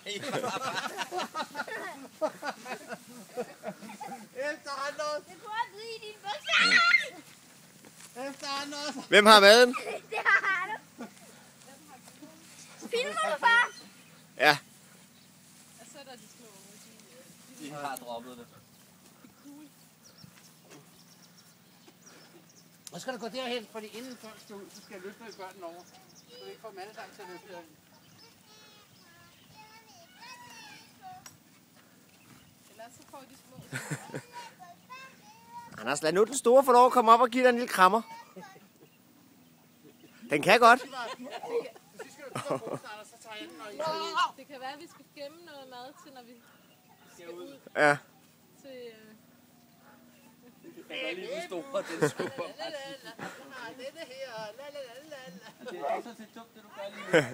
Efter Anders! Det kunne også blive i dine bukser! Efter Anders! Hvem har maden? Det har du! Filmer du, far? Ja. Og så er der de små unge, De har droppet det. Og skal du gå derhen, fordi inden folk skal ud, så skal jeg løfte børnene over. Så vi ikke får dem alle sammen til at løfte derhen. ellers så får de små. Anders, lad nu den store få lov at komme op og give dig en lille krammer. Den kan godt. Hvis I skal jo gå på snart, så tager jeg den, og I Det kan være, at vi skal gemme noget mad til, når vi skal ud Ja. til... Jeg kan lige den store, den skubber. denne her, la la la la la. Det er så til dumt, det du gør lige nu.